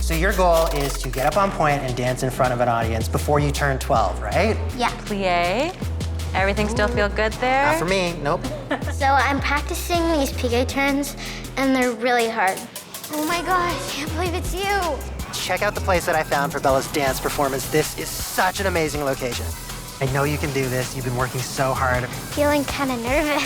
So your goal is to get up on point and dance in front of an audience before you turn 12, right? Yeah. Plie. Everything still feel good there? Not for me, nope. So I'm practicing these plie turns, and they're really hard. Oh my God, I can't believe it's you. Check out the place that I found for Bella's dance performance. This is such an amazing location. I know you can do this. You've been working so hard. Feeling kind of nervous.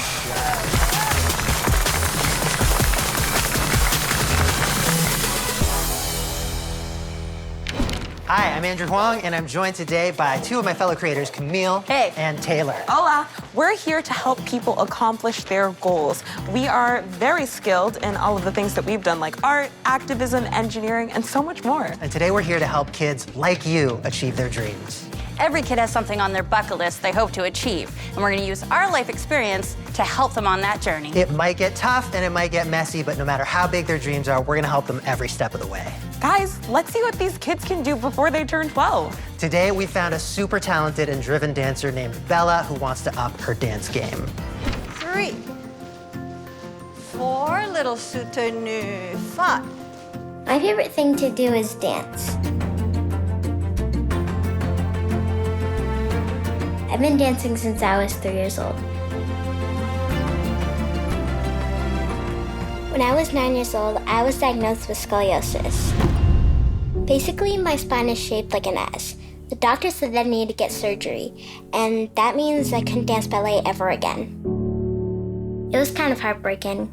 Hi, I'm Andrew Huang, and I'm joined today by two of my fellow creators, Camille and Taylor. Hola. We're here to help people accomplish their goals. We are very skilled in all of the things that we've done, like art, activism, engineering, and so much more. And today we're here to help kids like you achieve their dreams. Every kid has something on their bucket list they hope to achieve, and we're gonna use our life experience to help them on that journey. It might get tough and it might get messy, but no matter how big their dreams are, we're gonna help them every step of the way. Guys, let's see what these kids can do before they turn 12. Today, we found a super talented and driven dancer named Bella who wants to up her dance game. 3, 4, little soutenu, 5. My favorite thing to do is dance. I've been dancing since I was 3 years old. When I was 9 years old, I was diagnosed with scoliosis. Basically, my spine is shaped like an S. The doctor said that I needed to get surgery, and that means I couldn't dance ballet ever again. It was kind of heartbreaking.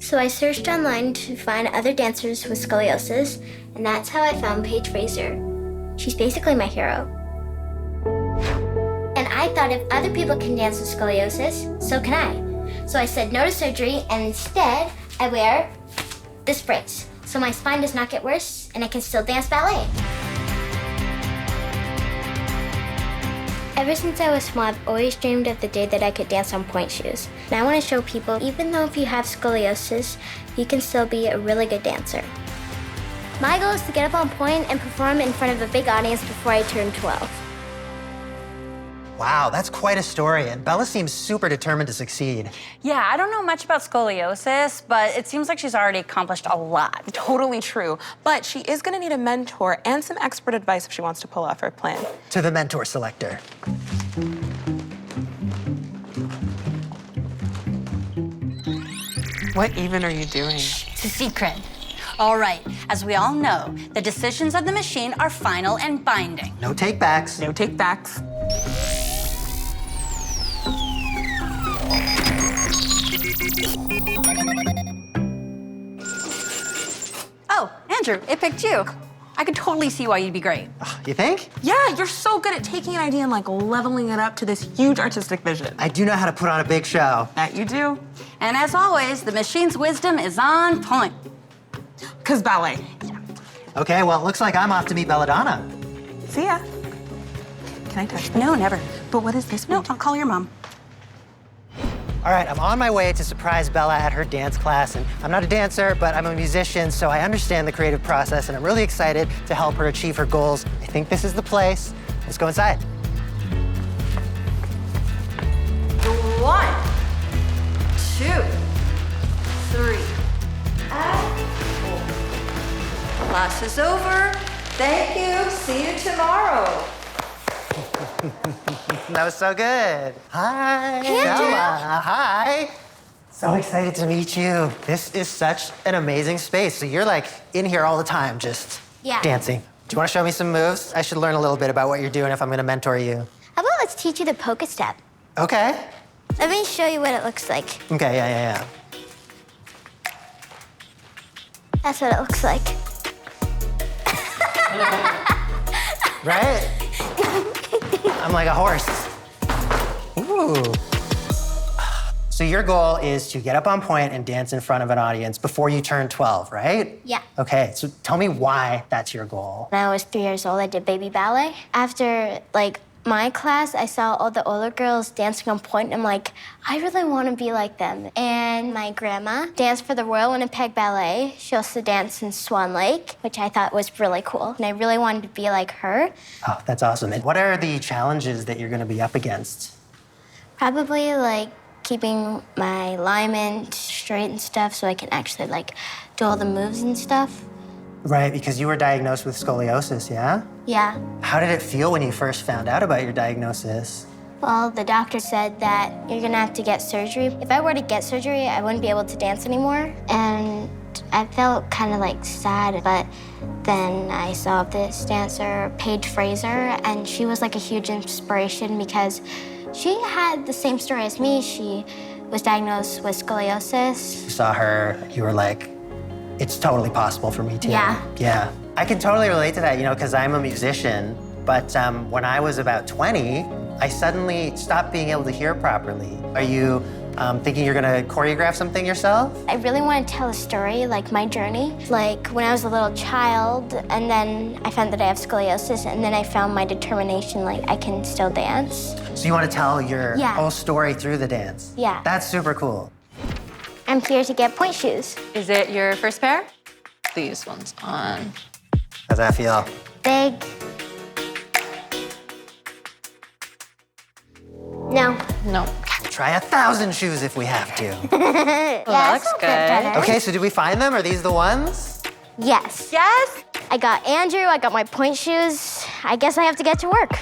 So I searched online to find other dancers with scoliosis, and that's how I found Paige Fraser. She's basically my hero. And I thought if other people can dance with scoliosis, so can I. So I said no to surgery, and instead, I wear this brace. So my spine does not get worse, and I can still dance ballet. Ever since I was small, I've always dreamed of the day that I could dance on pointe shoes. And I want to show people, even though if you have scoliosis, you can still be a really good dancer. My goal is to get up on pointe and perform in front of a big audience before I turn 12. Wow, that's quite a story, and Bella seems super determined to succeed. Yeah, I don't know much about scoliosis, but it seems like she's already accomplished a lot. Totally true. But she is gonna need a mentor and some expert advice if she wants to pull off her plan. To the mentor selector. What even are you doing? It's a secret. All right, as we all know, the decisions of the machine are final and binding. No take-backs. No take-backs. Oh, Andrew, it picked you. I could totally see why you'd be great. You think? Yeah, you're so good at taking an idea and like leveling it up to this huge artistic vision. I do know how to put on a big show. That you do. And as always, the machine's wisdom is on point. 'Cause ballet. Okay, well, it looks like I'm off to meet Belladonna. See ya. Can I touch that? No, never. But what is this? No, I'll call your mom. All right, I'm on my way to surprise Bella at her dance class, and I'm not a dancer, but I'm a musician, so I understand the creative process, and I'm really excited to help her achieve her goals. I think this is the place. Let's go inside. 1, 2, 3, and 4. Class is over. Thank you. See you tomorrow. That was so good. Hi, Bella. Hi. So excited to meet you. This is such an amazing space. So you're like in here all the time, just dancing. Do you want to show me some moves? I should learn a little bit about what you're doing if I'm going to mentor you. How about let's teach you the polka step? Okay. Let me show you what it looks like. Okay, yeah. That's what it looks like. Right? I'm like a horse. Ooh. So your goal is to get up on pointe and dance in front of an audience before you turn 12, right? Yeah. Okay, so tell me why that's your goal. When I was 3 years old, I did baby ballet. After, my class, I saw all the older girls dancing on pointe, and I'm like, I really want to be like them. And my grandma danced for the Royal Winnipeg Ballet. She also danced in Swan Lake, which I thought was really cool. And I really wanted to be like her. Oh, that's awesome. And what are the challenges that you're going to be up against? Probably, keeping my alignment straight and stuff so I can actually, do all the moves and stuff. Right, because you were diagnosed with scoliosis, yeah? Yeah. How did it feel when you first found out about your diagnosis? Well, the doctor said that you're gonna have to get surgery. If I were to get surgery, I wouldn't be able to dance anymore. And I felt kind of like sad, but then I saw this dancer, Paige Fraser, and she was like a huge inspiration because she had the same story as me. She was diagnosed with scoliosis. You saw her, you were like, it's totally possible for me too. Yeah. Yeah. I can totally relate to that, you know, because I'm a musician, but when I was about 20, I suddenly stopped being able to hear properly. Are you thinking you're gonna choreograph something yourself? I really want to tell a story, like my journey. Like when I was a little child, and then I found that I have scoliosis, and then I found my determination, like I can still dance. So you want to tell your Yeah. whole story through the dance? Yeah. That's super cool. I'm here to get pointe shoes. Is it your first pair? These ones on. How's that feel? Big. No. No. Try 1,000 shoes if we have to. Yeah, that looks good. Okay, so did we find them? Are these the ones? Yes. Yes? I got Andrew, I got my pointe shoes. I guess I have to get to work.